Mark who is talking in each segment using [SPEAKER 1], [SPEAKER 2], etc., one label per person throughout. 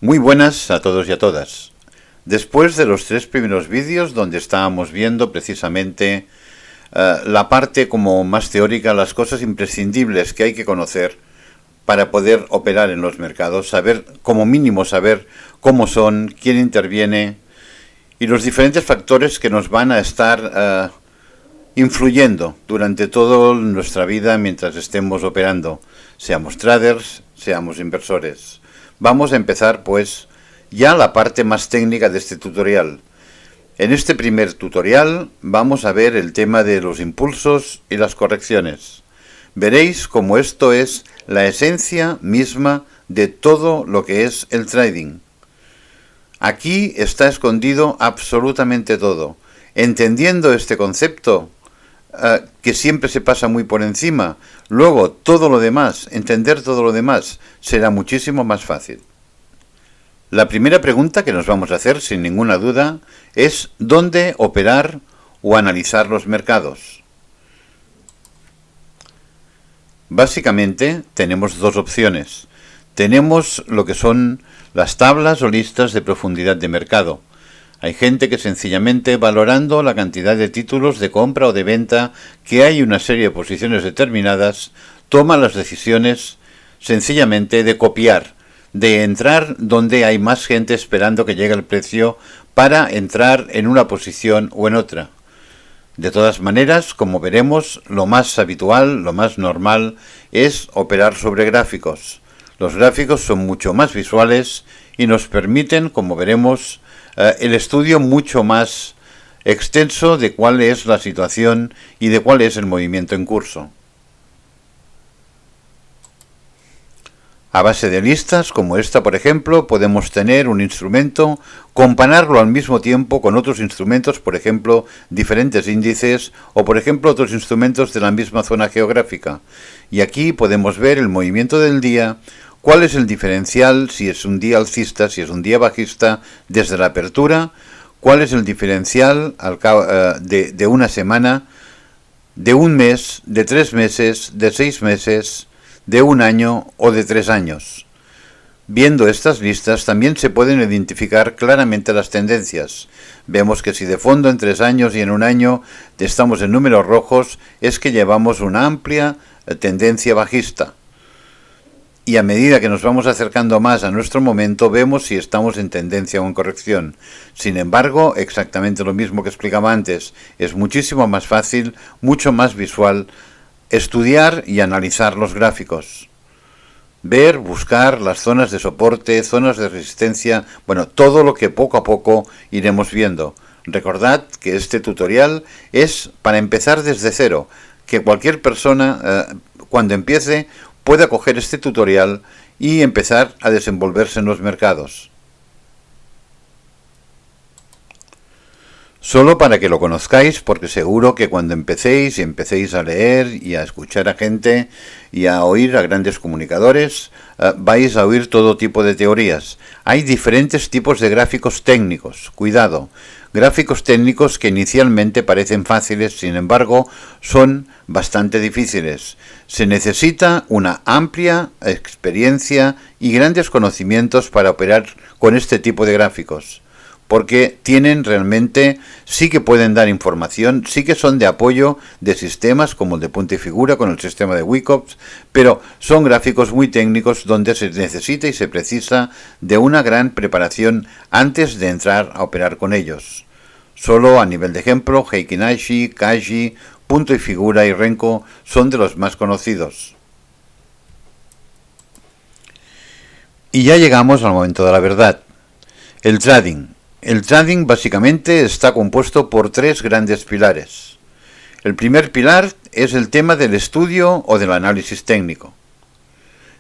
[SPEAKER 1] Muy buenas a todos y a todas. Después de los 3 primeros vídeos donde estábamos viendo precisamente la parte como más teórica, las cosas imprescindibles que hay que conocer para poder operar en los mercados, saber, como mínimo saber cómo son, quién interviene y los diferentes factores que nos van a estar influyendo durante toda nuestra vida mientras estemos operando, seamos traders, seamos inversores. Vamos a empezar pues ya la parte más técnica de este tutorial. En este primer tutorial vamos a ver el tema de los impulsos y las correcciones. Veréis cómo esto es la esencia misma de todo lo que es el trading. Aquí está escondido absolutamente todo. Entendiendo este concepto, que siempre se pasa muy por encima, luego todo lo demás, entender todo lo demás, será muchísimo más fácil. La primera pregunta que nos vamos a hacer, sin ninguna duda, es ¿dónde operar o analizar los mercados? Básicamente tenemos dos opciones. Tenemos lo que son las tablas o listas de profundidad de mercado. Hay gente que sencillamente, valorando la cantidad de títulos de compra o de venta que hay en una serie de posiciones determinadas, toma las decisiones sencillamente de copiar, de entrar donde hay más gente esperando que llegue el precio para entrar en una posición o en otra. De todas maneras, como veremos, lo más habitual, lo más normal, es operar sobre gráficos. Los gráficos son mucho más visuales y nos permiten, como veremos, el estudio mucho más extenso de cuál es la situación y de cuál es el movimiento en curso. A base de listas, como esta por ejemplo, podemos tener un instrumento, compararlo al mismo tiempo con otros instrumentos, por ejemplo, diferentes índices o por ejemplo otros instrumentos de la misma zona geográfica. Y aquí podemos ver el movimiento del día, cuál es el diferencial, si es un día alcista, si es un día bajista, desde la apertura, cuál es el diferencial de una semana, de un mes, de 3 meses, de 6 meses, de un año o de 3 años. Viendo estas listas también se pueden identificar claramente las tendencias. Vemos que si de fondo en 3 años y en un año estamos en números rojos, es que llevamos una amplia tendencia bajista. Y a medida que nos vamos acercando más a nuestro momento, vemos si estamos en tendencia o en corrección. Sin embargo, exactamente lo mismo que explicaba antes, es muchísimo más fácil, mucho más visual, estudiar y analizar los gráficos. Ver, buscar las zonas de soporte, zonas de resistencia, bueno, todo lo que poco a poco iremos viendo. Recordad que este tutorial es para empezar desde cero, que cualquier persona, cuando empiece, pueda coger este tutorial y empezar a desenvolverse en los mercados. Solo para que lo conozcáis, porque seguro que cuando empecéis a leer y a escuchar a gente y a oír a grandes comunicadores, vais a oír todo tipo de teorías. Hay diferentes tipos de gráficos técnicos, cuidado, gráficos técnicos que inicialmente parecen fáciles, sin embargo, son bastante difíciles. Se necesita una amplia experiencia y grandes conocimientos para operar con este tipo de gráficos, porque tienen realmente, sí que pueden dar información, sí que son de apoyo de sistemas como el de punta y figura con el sistema de Wyckoff, pero son gráficos muy técnicos donde se necesita y se precisa de una gran preparación antes de entrar a operar con ellos. Solo a nivel de ejemplo, Heikin Ashi, Kaji, punto y figura y Renko son de los más conocidos. Y ya llegamos al momento de la verdad. El trading. El trading básicamente está compuesto por 3 grandes pilares. El primer pilar es el tema del estudio o del análisis técnico.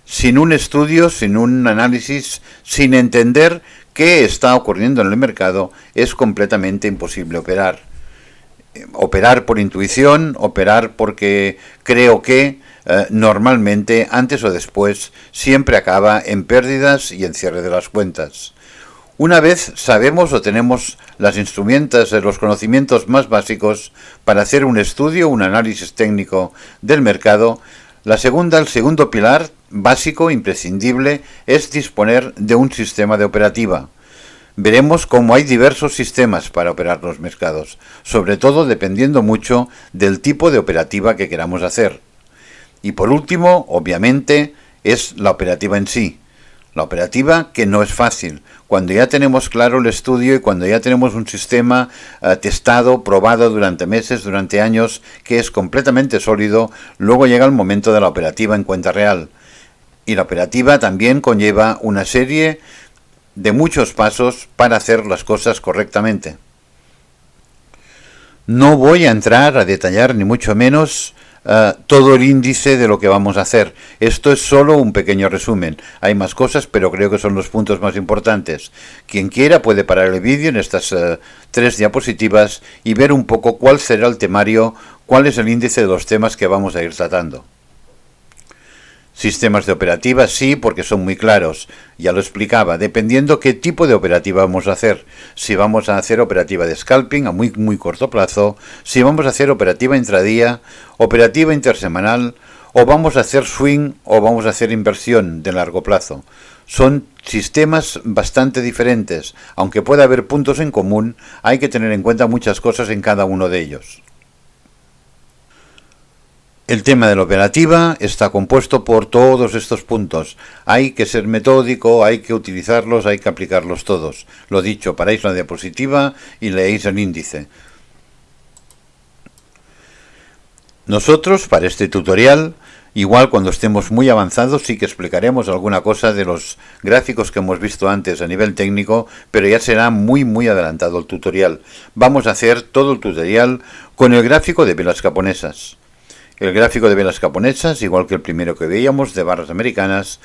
[SPEAKER 1] Sin un estudio, sin un análisis, sin entender qué está ocurriendo en el mercado, es completamente imposible operar. Operar por intuición, operar porque creo que, normalmente, antes o después, siempre acaba en pérdidas y en cierre de las cuentas. Una vez sabemos o tenemos los conocimientos más básicos para hacer un estudio, un análisis técnico del mercado, el segundo pilar básico, imprescindible, es disponer de un sistema de operativa. Veremos cómo hay diversos sistemas para operar los mercados, sobre todo dependiendo mucho del tipo de operativa que queramos hacer. Y por último, obviamente, es la operativa en sí. La operativa que no es fácil. Cuando ya tenemos claro el estudio y cuando ya tenemos un sistema testado, probado durante meses, durante años, que es completamente sólido, luego llega el momento de la operativa en cuenta real. Y la operativa también conlleva una serie de muchos pasos para hacer las cosas correctamente. No voy a entrar a detallar ni mucho menos todo el índice de lo que vamos a hacer. Esto es solo un pequeño resumen. Hay más cosas, pero creo que son los puntos más importantes. Quien quiera puede parar el vídeo en estas 3 diapositivas y ver un poco cuál será el temario, cuál es el índice de los temas que vamos a ir tratando. Sistemas de operativa sí, porque son muy claros, ya lo explicaba, dependiendo qué tipo de operativa vamos a hacer. Si vamos a hacer operativa de scalping a muy corto plazo, si vamos a hacer operativa intradía, operativa intersemanal, o vamos a hacer swing o vamos a hacer inversión de largo plazo. Son sistemas bastante diferentes, aunque pueda haber puntos en común, hay que tener en cuenta muchas cosas en cada uno de ellos. El tema de la operativa está compuesto por todos estos puntos. Hay que ser metódico, hay que utilizarlos, hay que aplicarlos todos. Lo dicho, paráis la diapositiva y leéis el índice. Nosotros, para este tutorial, igual cuando estemos muy avanzados, sí que explicaremos alguna cosa de los gráficos que hemos visto antes a nivel técnico, pero ya será muy adelantado el tutorial. Vamos a hacer todo el tutorial con el gráfico de velas japonesas. El gráfico de velas japonesas, igual que el primero que veíamos de barras americanas,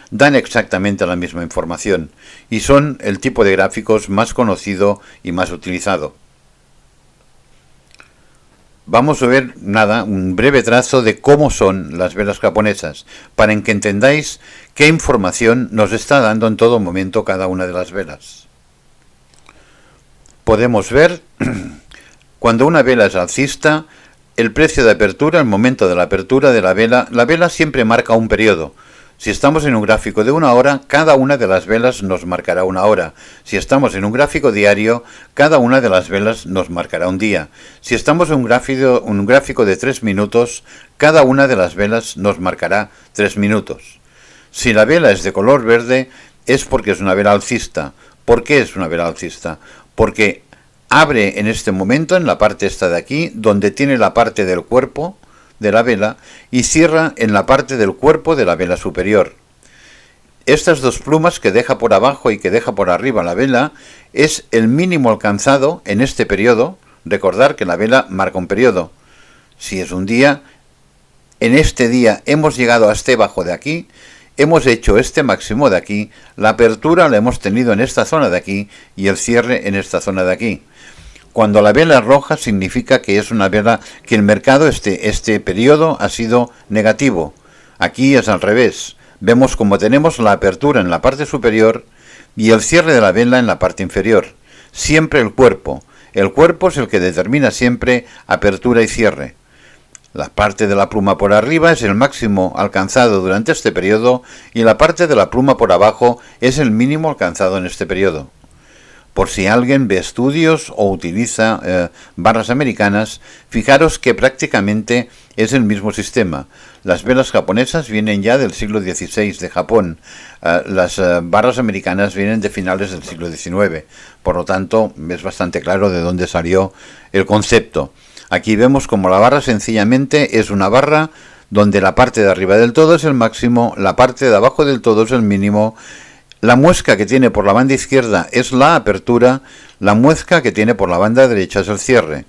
[SPEAKER 1] dan exactamente la misma información y son el tipo de gráficos más conocido y más utilizado. Vamos a ver un breve trazo de cómo son las velas japonesas, para que entendáis qué información nos está dando en todo momento cada una de las velas. Podemos ver, cuando una vela es alcista, el precio de apertura, el momento de la apertura de la vela siempre marca un periodo. Si estamos en un gráfico de 1 hora, cada una de las velas nos marcará 1 hora. Si estamos en un gráfico diario, cada una de las velas nos marcará un día. Si estamos en un gráfico de 3 minutos, cada una de las velas nos marcará 3 minutos. Si la vela es de color verde, es porque es una vela alcista. ¿Por qué es una vela alcista? Porque abre en este momento en la parte esta de aquí, donde tiene la parte del cuerpo de la vela, y cierra en la parte del cuerpo de la vela superior. Estas dos plumas que deja por abajo y que deja por arriba la vela es el mínimo alcanzado en este periodo. Recordar que la vela marca un periodo. Si es un día, en este día hemos llegado a este bajo de aquí, hemos hecho este máximo de aquí, la apertura la hemos tenido en esta zona de aquí y el cierre en esta zona de aquí. Cuando la vela es roja significa que es una vela que el mercado este periodo ha sido negativo. Aquí es al revés. Vemos como tenemos la apertura en la parte superior y el cierre de la vela en la parte inferior. Siempre el cuerpo. El cuerpo es el que determina siempre apertura y cierre. La parte de la pluma por arriba es el máximo alcanzado durante este periodo y la parte de la pluma por abajo es el mínimo alcanzado en este periodo. Por si alguien ve estudios o utiliza barras americanas, fijaros que prácticamente es el mismo sistema. Las velas japonesas vienen ya del siglo XVI de Japón. Las barras americanas vienen de finales del siglo XIX. Por lo tanto, es bastante claro de dónde salió el concepto. Aquí vemos como la barra sencillamente es una barra donde la parte de arriba del todo es el máximo, la parte de abajo del todo es el mínimo. La muesca que tiene por la banda izquierda es la apertura, la muesca que tiene por la banda derecha es el cierre.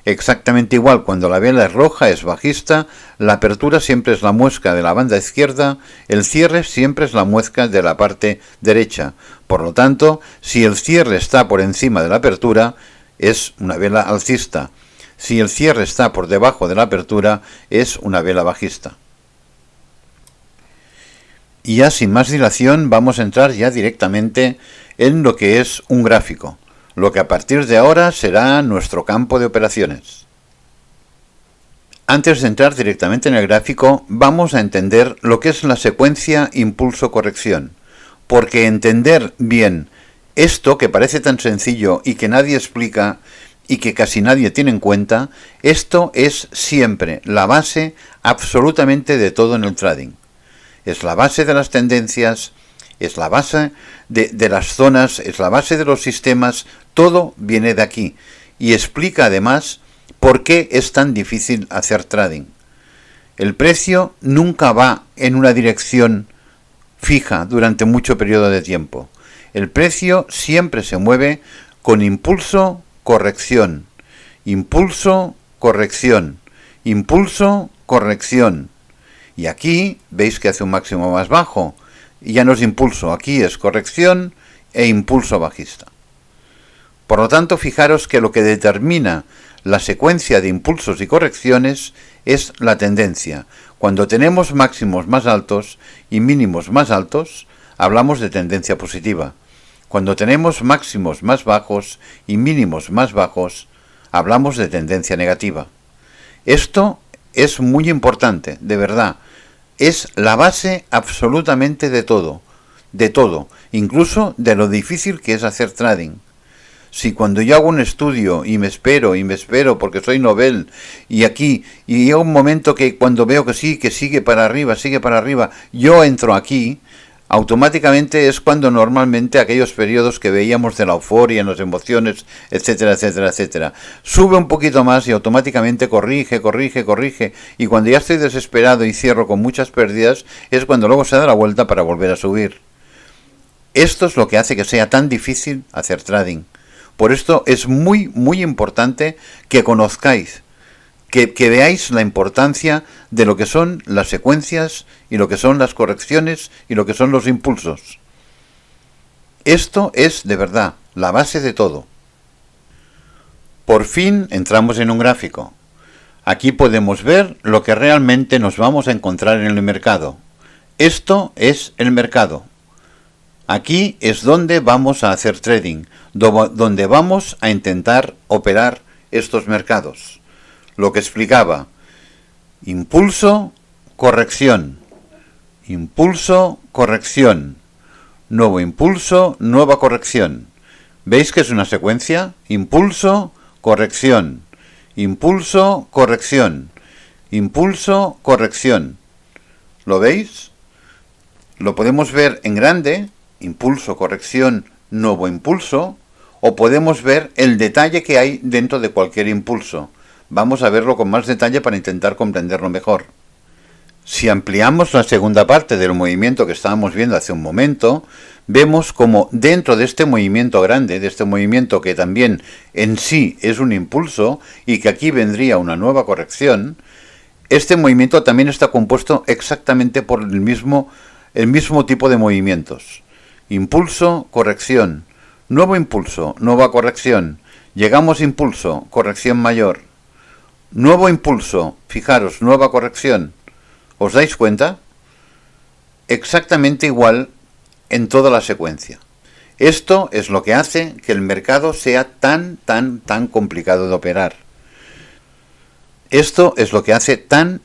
[SPEAKER 1] Exactamente igual, cuando la vela es roja es bajista, la apertura siempre es la muesca de la banda izquierda, el cierre siempre es la muesca de la parte derecha. Por lo tanto, si el cierre está por encima de la apertura, es una vela alcista. Si el cierre está por debajo de la apertura, es una vela bajista. Y ya sin más dilación vamos a entrar ya directamente en lo que es un gráfico, lo que a partir de ahora será nuestro campo de operaciones. Antes de entrar directamente en el gráfico, vamos a entender lo que es la secuencia impulso-corrección, porque entender bien esto, que parece tan sencillo y que nadie explica y que casi nadie tiene en cuenta, esto es siempre la base absolutamente de todo en el trading. Es la base de las tendencias, es la base de las zonas, es la base de los sistemas, todo viene de aquí y explica además por qué es tan difícil hacer trading. El precio nunca va en una dirección fija durante mucho periodo de tiempo. El precio siempre se mueve con impulso, corrección, impulso, corrección, impulso, corrección. Y aquí veis que hace un máximo más bajo y ya no es impulso, aquí es corrección e impulso bajista. Por lo tanto, fijaros que lo que determina la secuencia de impulsos y correcciones es la tendencia. Cuando tenemos máximos más altos y mínimos más altos, hablamos de tendencia positiva. Cuando tenemos máximos más bajos y mínimos más bajos, hablamos de tendencia negativa. Esto es muy importante, de verdad. Es la base absolutamente de todo, incluso de lo difícil que es hacer trading. Si cuando yo hago un estudio y me espero porque soy Nobel y llega un momento que cuando veo que sigue para arriba, yo entro aquí, automáticamente es cuando normalmente aquellos periodos que veíamos de la euforia, en las emociones, etcétera, etcétera, etcétera, sube un poquito más y automáticamente corrige, y cuando ya estoy desesperado y cierro con muchas pérdidas, es cuando luego se da la vuelta para volver a subir. Esto es lo que hace que sea tan difícil hacer trading. Por esto es muy, muy importante que conozcáis, que veáis la importancia de lo que son las secuencias y lo que son las correcciones y lo que son los impulsos. Esto es, de verdad, la base de todo. Por fin entramos en un gráfico. Aquí podemos ver lo que realmente nos vamos a encontrar en el mercado. Esto es el mercado. Aquí es donde vamos a hacer trading, donde vamos a intentar operar estos mercados. Lo que explicaba, impulso, corrección, nuevo impulso, nueva corrección. ¿Veis que es una secuencia? Impulso, corrección, impulso, corrección, impulso, corrección. ¿Lo veis? Lo podemos ver en grande, impulso, corrección, nuevo impulso, o podemos ver el detalle que hay dentro de cualquier impulso. Vamos a verlo con más detalle para intentar comprenderlo mejor. Si ampliamos la segunda parte del movimiento que estábamos viendo hace un momento, vemos como dentro de este movimiento grande, de este movimiento que también en sí es un impulso y que aquí vendría una nueva corrección, este movimiento también está compuesto exactamente por el mismo tipo de movimientos. Impulso, corrección, nuevo impulso, nueva corrección, llegamos impulso, corrección mayor, nuevo impulso, fijaros, nueva corrección. ¿Os dais cuenta? Exactamente igual en toda la secuencia. Esto es lo que hace que el mercado sea tan complicado de operar. Esto es lo que hace tan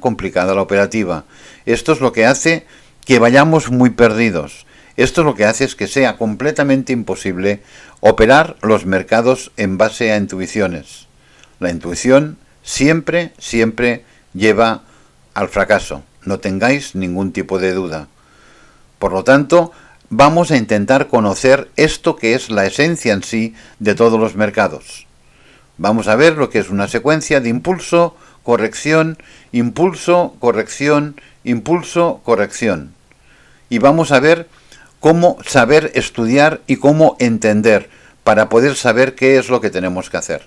[SPEAKER 1] complicada la operativa. Esto es lo que hace que vayamos muy perdidos. Esto es lo que hace es que sea completamente imposible operar los mercados en base a intuiciones. La intuición siempre lleva al fracaso. No tengáis ningún tipo de duda. Por lo tanto, vamos a intentar conocer esto que es la esencia en sí de todos los mercados. Vamos a ver lo que es una secuencia de impulso, corrección, impulso, corrección, impulso, corrección. Y vamos a ver cómo saber estudiar y cómo entender para poder saber qué es lo que tenemos que hacer.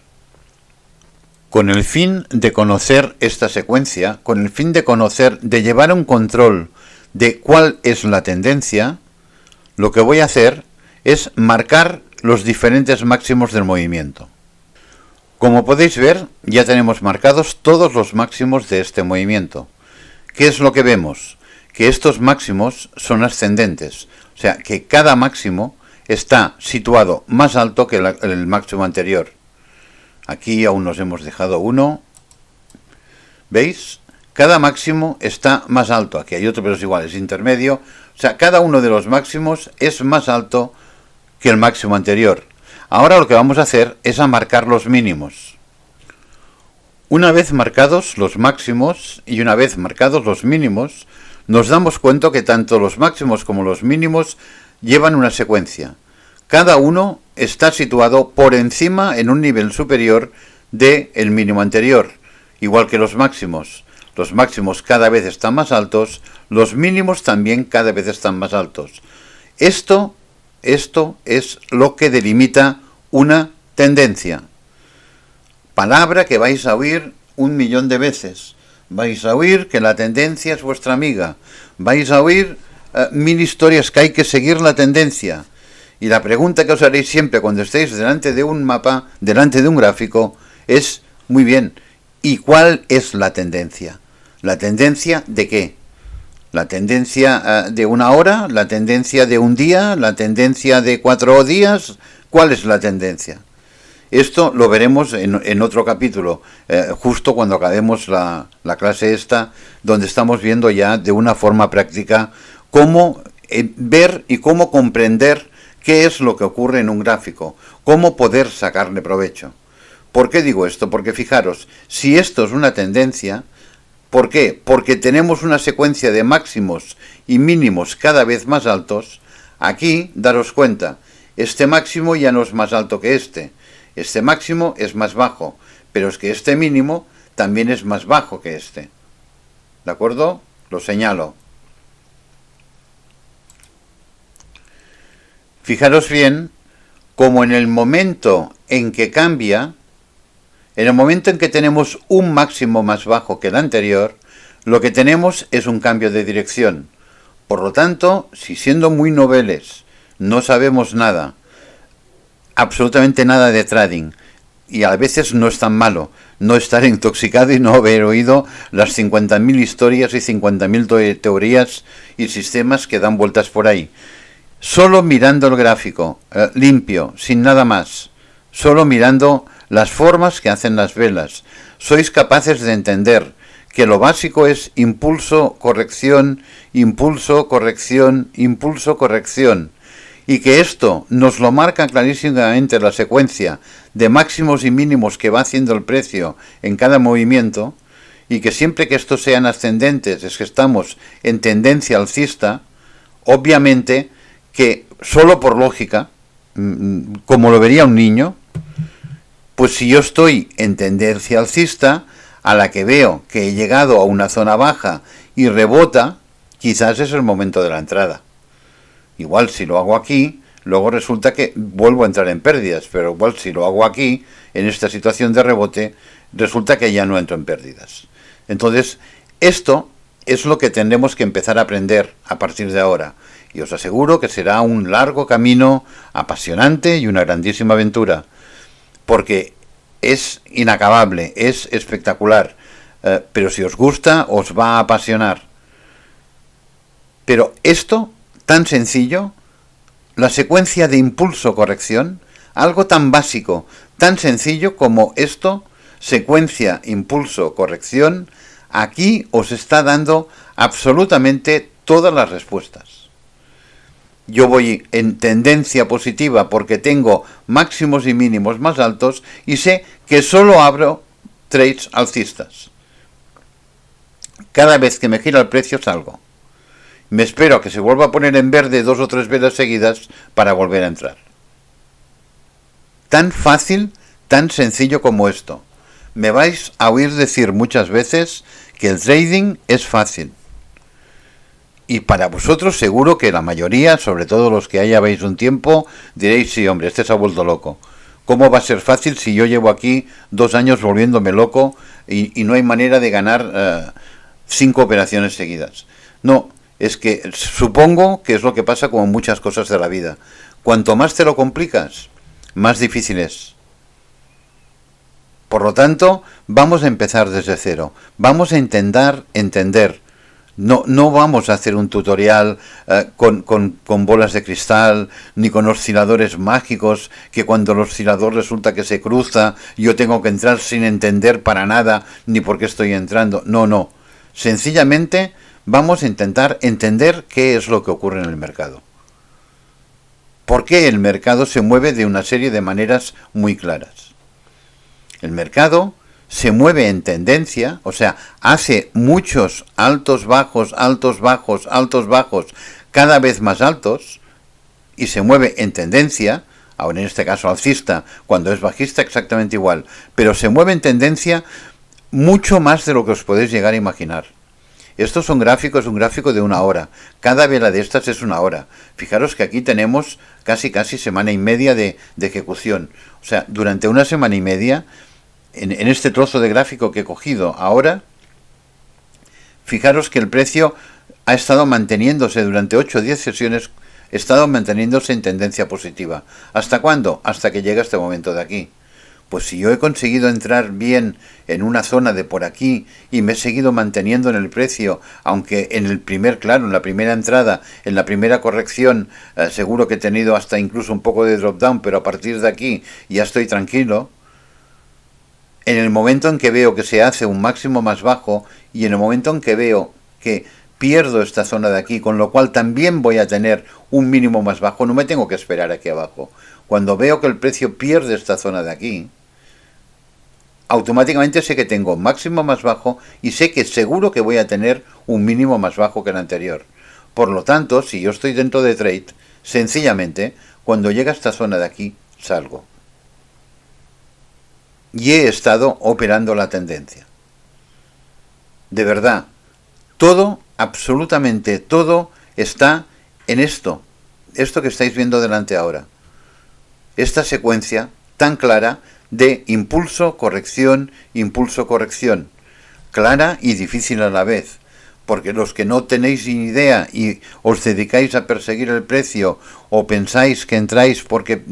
[SPEAKER 1] Con el fin de conocer esta secuencia, con el fin de llevar un control de cuál es la tendencia, lo que voy a hacer es marcar los diferentes máximos del movimiento. Como podéis ver, ya tenemos marcados todos los máximos de este movimiento. ¿Qué es lo que vemos? Que estos máximos son ascendentes, o sea que cada máximo está situado más alto que el máximo anterior. Aquí aún nos hemos dejado uno, ¿Veis? Cada máximo está más alto. Aquí hay otro, pero es igual, es intermedio. O sea, cada uno de los máximos es más alto que el máximo anterior. Ahora lo que vamos a hacer es a marcar los mínimos. Una vez marcados los máximos y una vez marcados los mínimos, nos damos cuenta que tanto los máximos como los mínimos llevan una secuencia. Cada uno está situado por encima en un nivel superior del mínimo anterior, igual que los máximos. Los máximos cada vez están más altos, los mínimos también cada vez están más altos. Esto es lo que delimita una tendencia. Palabra que vais a oír 1.000.000 de veces. Vais a oír que la tendencia es vuestra amiga. Vais a oír 1000 historias que hay que seguir la tendencia. Y la pregunta que os haréis siempre cuando estéis delante de un mapa, delante de un gráfico, es, muy bien, ¿y cuál es la tendencia? ¿La tendencia de qué? ¿La tendencia de una hora? ¿La tendencia de un día? ¿La tendencia de 4 días? ¿Cuál es la tendencia? Esto lo veremos en otro capítulo, justo cuando acabemos la clase esta, donde estamos viendo ya de una forma práctica cómo ver y cómo comprender qué es lo que ocurre en un gráfico, cómo poder sacarle provecho. ¿Por qué digo esto? Porque fijaros, si esto es una tendencia, ¿por qué? Porque tenemos una secuencia de máximos y mínimos cada vez más altos. Aquí, daros cuenta, este máximo ya no es más alto que este máximo es más bajo, pero es que este mínimo también es más bajo que este. ¿De acuerdo? Lo señalo. Fijaros bien, como en el momento en que cambia, en el momento en que tenemos un máximo más bajo que el anterior, lo que tenemos es un cambio de dirección. Por lo tanto, si siendo muy noveles no sabemos nada, absolutamente nada de trading, y a veces no es tan malo no estar intoxicado y no haber oído las 50.000 historias y 50.000 teorías y sistemas que dan vueltas por ahí. Solo mirando el gráfico, limpio, sin nada más, solo mirando las formas que hacen las velas, sois capaces de entender que lo básico es impulso, corrección, impulso, corrección, impulso, corrección, y que esto nos lo marca clarísimamente la secuencia de máximos y mínimos que va haciendo el precio en cada movimiento, y que siempre que estos sean ascendentes es que estamos en tendencia alcista. Obviamente que solo por lógica, como lo vería un niño, pues si yo estoy en tendencia alcista, a la que veo que he llegado a una zona baja y rebota, quizás es el momento de la entrada. Igual si lo hago aquí, luego resulta que vuelvo a entrar en pérdidas, pero igual si lo hago aquí, en esta situación de rebote, resulta que ya no entro en pérdidas. Entonces, esto es lo que tendremos que empezar a aprender a partir de ahora. Y os aseguro que será un largo camino apasionante y una grandísima aventura, porque es inacabable, es espectacular, pero si os gusta, os va a apasionar. Pero esto, tan sencillo, la secuencia de impulso-corrección, algo tan básico, tan sencillo como esto, secuencia, impulso-corrección, aquí os está dando absolutamente todas las respuestas. Yo voy en tendencia positiva porque tengo máximos y mínimos más altos y sé que solo abro trades alcistas. Cada vez que me gira el precio salgo. Me espero a que se vuelva a poner en verde 2 o 3 velas seguidas para volver a entrar. Tan fácil, tan sencillo como esto. Me vais a oír decir muchas veces que el trading es fácil. Y para vosotros seguro que la mayoría, sobre todo los que ya veis un tiempo, diréis, sí, hombre, este se ha vuelto loco. ¿Cómo va a ser fácil si yo llevo aquí 2 años volviéndome loco y no hay manera de ganar 5 operaciones seguidas? No, es que supongo que es lo que pasa con muchas cosas de la vida. Cuanto más te lo complicas, más difícil es. Por lo tanto, vamos a empezar desde cero. Vamos a intentar entender No, no vamos a hacer un tutorial con bolas de cristal, ni con osciladores mágicos, que cuando el oscilador resulta que se cruza, yo tengo que entrar sin entender para nada, ni por qué estoy entrando. No, no. Sencillamente vamos a intentar entender qué es lo que ocurre en el mercado. ¿Por qué el mercado se mueve de una serie de maneras muy claras? El mercado se mueve en tendencia, o sea, hace muchos altos, bajos, altos, bajos, altos, bajos, cada vez más altos, y se mueve en tendencia, ahora en este caso alcista, cuando es bajista exactamente igual, pero se mueve en tendencia mucho más de lo que os podéis llegar a imaginar. Esto es un gráfico de una hora. Cada vela de estas es una hora. Fijaros que aquí tenemos casi semana y media de ejecución. O sea, durante una semana y media, en este trozo de gráfico que he cogido ahora, fijaros que el precio ha estado manteniéndose durante 8 o 10 sesiones, ha estado manteniéndose en tendencia positiva. ¿Hasta cuándo? Hasta que llega este momento de aquí. Pues si yo he conseguido entrar bien en una zona de por aquí y me he seguido manteniendo en el precio, aunque en el en la primera entrada, en la primera corrección, seguro que he tenido hasta incluso un poco de drop down, pero a partir de aquí ya estoy tranquilo. En el momento en que veo que se hace un máximo más bajo y en el momento en que veo que pierdo esta zona de aquí, con lo cual también voy a tener un mínimo más bajo, no me tengo que esperar aquí abajo. Cuando veo que el precio pierde esta zona de aquí, automáticamente sé que tengo máximo más bajo y sé que seguro que voy a tener un mínimo más bajo que el anterior. Por lo tanto, si yo estoy dentro de trade, sencillamente, cuando llega a esta zona de aquí, salgo. Y he estado operando la tendencia. De verdad, todo, absolutamente todo, está en esto que estáis viendo delante ahora. Esta secuencia tan clara de impulso, corrección, clara y difícil a la vez. Porque los que no tenéis ni idea y os dedicáis a perseguir el precio o pensáis que entráis porque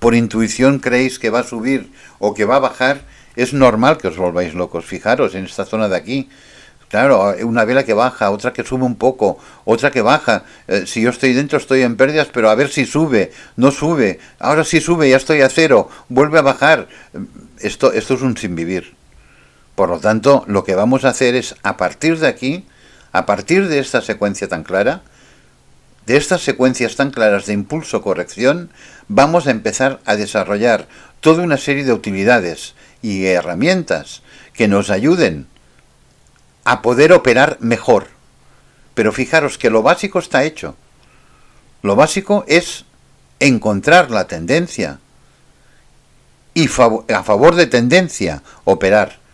[SPEAKER 1] por intuición creéis que va a subir o que va a bajar, es normal que os volváis locos. Fijaros en esta zona de aquí. Claro, una vela que baja, otra que sube un poco, otra que baja. Si yo estoy dentro estoy en pérdidas, pero a ver si sube, no sube. Ahora sí sube, ya estoy a cero, vuelve a bajar. Esto es un sinvivir. Por lo tanto, lo que vamos a hacer es, a partir de aquí, a partir de esta secuencia tan clara, de estas secuencias tan claras de impulso-corrección, vamos a empezar a desarrollar toda una serie de utilidades y herramientas que nos ayuden a poder operar mejor. Pero fijaros que lo básico está hecho. Lo básico es encontrar la tendencia y a favor de tendencia operar.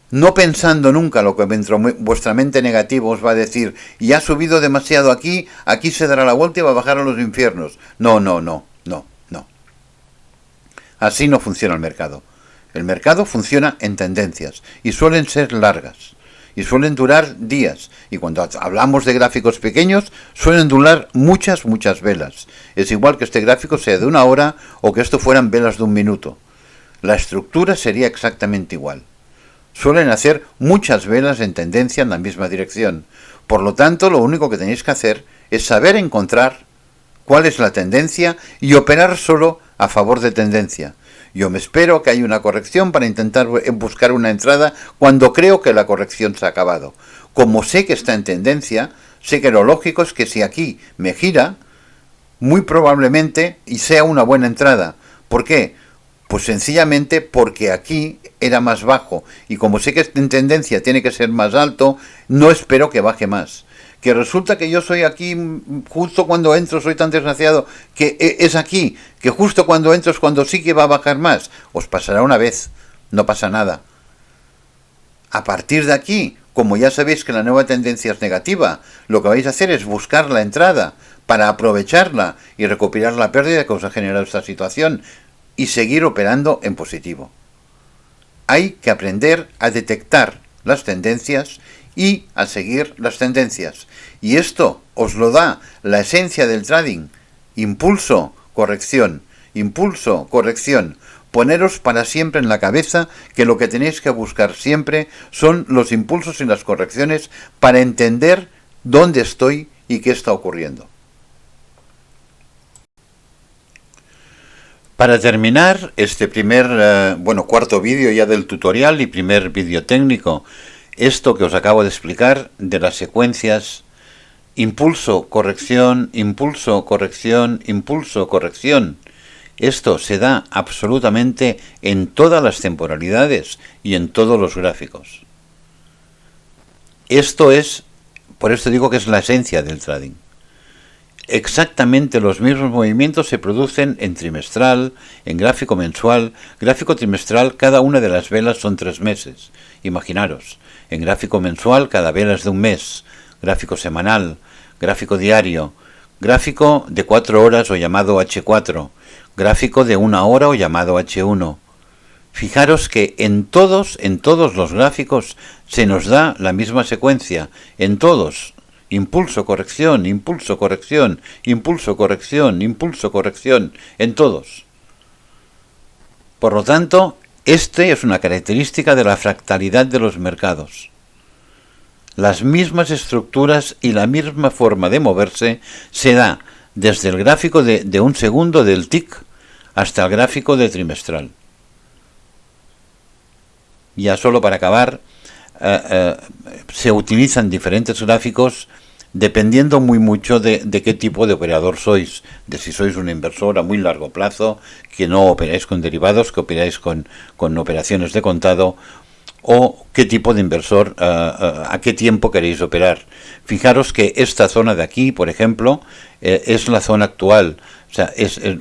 [SPEAKER 1] No pensando nunca lo que dentro vuestra mente negativa os va a decir, ya ha subido demasiado aquí, aquí se dará la vuelta y va a bajar a los infiernos. No. Así no funciona el mercado. El mercado funciona en tendencias y suelen ser largas y suelen durar días. Y cuando hablamos de gráficos pequeños, suelen durar muchas velas. Es igual que este gráfico sea de una hora o que esto fueran velas de un minuto. La estructura sería exactamente igual. Suelen hacer muchas velas en tendencia en la misma dirección. Por lo tanto, lo único que tenéis que hacer es saber encontrar cuál es la tendencia y operar solo a favor de tendencia. Yo me espero que haya una corrección para intentar buscar una entrada cuando creo que la corrección se ha acabado. Como sé que está en tendencia, sé que lo lógico es que si aquí me gira, muy probablemente y sea una buena entrada. ¿Por qué? Pues sencillamente porque aquí era más bajo y como sé que en tendencia tiene que ser más alto, no espero que baje más. Que resulta que yo soy aquí, justo cuando entro soy tan desgraciado, que es aquí, que justo cuando entro es cuando sí que va a bajar más. Os pasará una vez, no pasa nada. A partir de aquí, como ya sabéis que la nueva tendencia es negativa, lo que vais a hacer es buscar la entrada para aprovecharla y recuperar la pérdida que os ha generado esta situación y seguir operando en positivo. Hay que aprender a detectar las tendencias y a seguir las tendencias. Y esto os lo da la esencia del trading. Impulso, corrección. Impulso, corrección. Poneros para siempre en la cabeza que lo que tenéis que buscar siempre son los impulsos y las correcciones para entender dónde estoy y qué está ocurriendo. Para terminar este cuarto vídeo ya del tutorial y primer vídeo técnico, esto que os acabo de explicar de las secuencias impulso, corrección, impulso, corrección, impulso, corrección, esto se da absolutamente en todas las temporalidades y en todos los gráficos. Esto es, por esto digo que es la esencia del trading. Exactamente los mismos movimientos se producen en trimestral, en gráfico mensual, gráfico trimestral, cada una de las velas son 3 meses. Imaginaros, en gráfico mensual cada vela es de un mes, gráfico semanal, gráfico diario, gráfico de 4 horas o llamado H4, gráfico de 1 hora o llamado H1. Fijaros que en todos los gráficos se nos da la misma secuencia, en todos. Impulso, corrección, impulso, corrección, impulso, corrección, impulso, corrección, en todos. Por lo tanto, este es una característica de la fractalidad de los mercados. Las mismas estructuras y la misma forma de moverse se da desde el gráfico de un segundo del TIC hasta el gráfico de trimestral. Ya solo para acabar, se utilizan diferentes gráficos dependiendo mucho de qué tipo de operador sois, de si sois un inversor a muy largo plazo, que no operáis con derivados, que operáis con operaciones de contado, o qué tipo de inversor, a qué tiempo queréis operar. Fijaros que esta zona de aquí, por ejemplo, es la zona actual. O sea,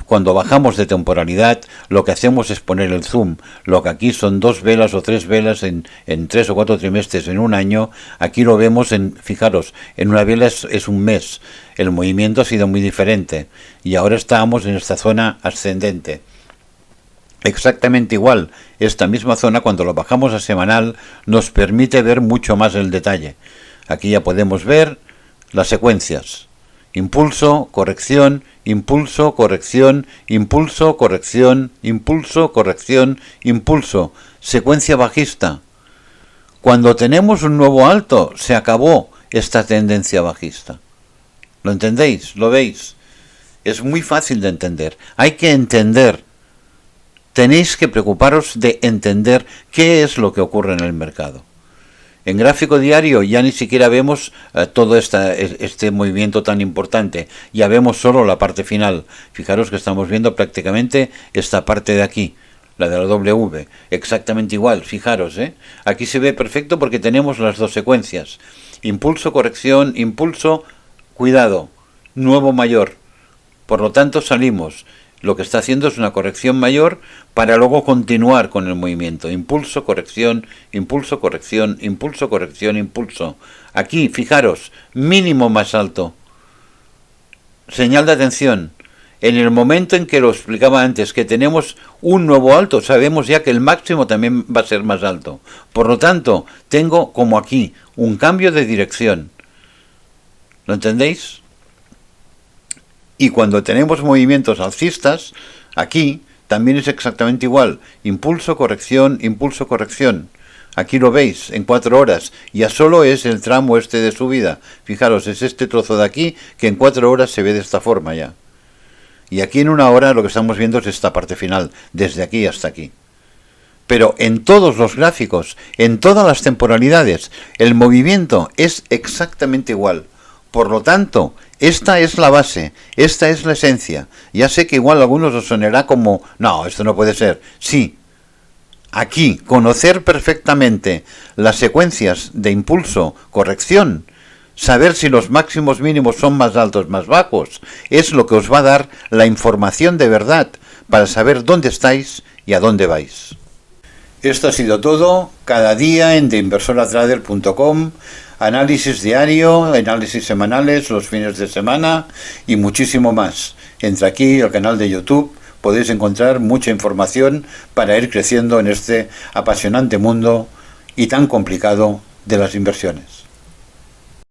[SPEAKER 1] cuando bajamos de temporalidad, lo que hacemos es poner el zoom. Lo que aquí son 2 velas o 3 velas en 3 o 4 trimestres en un año, aquí lo vemos fijaros, en una vela es un mes. El movimiento ha sido muy diferente. Y ahora estamos en esta zona ascendente. Exactamente igual, esta misma zona cuando lo bajamos a semanal nos permite ver mucho más el detalle. Aquí ya podemos ver las secuencias. Impulso, corrección, impulso, corrección, impulso, corrección, impulso, corrección, impulso. Secuencia bajista. Cuando tenemos un nuevo alto, se acabó esta tendencia bajista. ¿Lo entendéis? ¿Lo veis? Es muy fácil de entender. Hay que entender. Tenéis que preocuparos de entender qué es lo que ocurre en el mercado. En gráfico diario ya ni siquiera vemos todo este movimiento tan importante, ya vemos solo la parte final. Fijaros que estamos viendo prácticamente esta parte de aquí, la de la W, exactamente igual, fijaros, aquí se ve perfecto porque tenemos las dos secuencias, impulso, corrección, impulso, cuidado, nuevo mayor, por lo tanto salimos. Lo que está haciendo es una corrección mayor para luego continuar con el movimiento. Impulso, corrección, impulso, corrección, impulso, corrección, impulso. Aquí, fijaros, mínimo más alto. Señal de atención. En el momento en que lo explicaba antes, que tenemos un nuevo alto, sabemos ya que el máximo también va a ser más alto. Por lo tanto, tengo como aquí un cambio de dirección. ¿Lo entendéis? Y cuando tenemos movimientos alcistas, aquí también es exactamente igual. Impulso, corrección, impulso, corrección. Aquí lo veis, en 4 horas. Ya solo es el tramo este de subida. Fijaros, es este trozo de aquí que en 4 horas se ve de esta forma ya. Y aquí en 1 hora lo que estamos viendo es esta parte final, desde aquí hasta aquí. Pero en todos los gráficos, en todas las temporalidades, el movimiento es exactamente igual. Por lo tanto, esta es la base, esta es la esencia. Ya sé que igual a algunos os sonará como, no, esto no puede ser. Sí, aquí, conocer perfectamente las secuencias de impulso, corrección, saber si los máximos mínimos son más altos, más bajos, es lo que os va a dar la información de verdad para saber dónde estáis y a dónde vais. Esto ha sido todo, cada día en theinversoratrader.com, análisis diario, análisis semanales, los fines de semana y muchísimo más. Entre aquí, el canal de YouTube, podéis encontrar mucha información para ir creciendo en este apasionante mundo y tan complicado de las inversiones.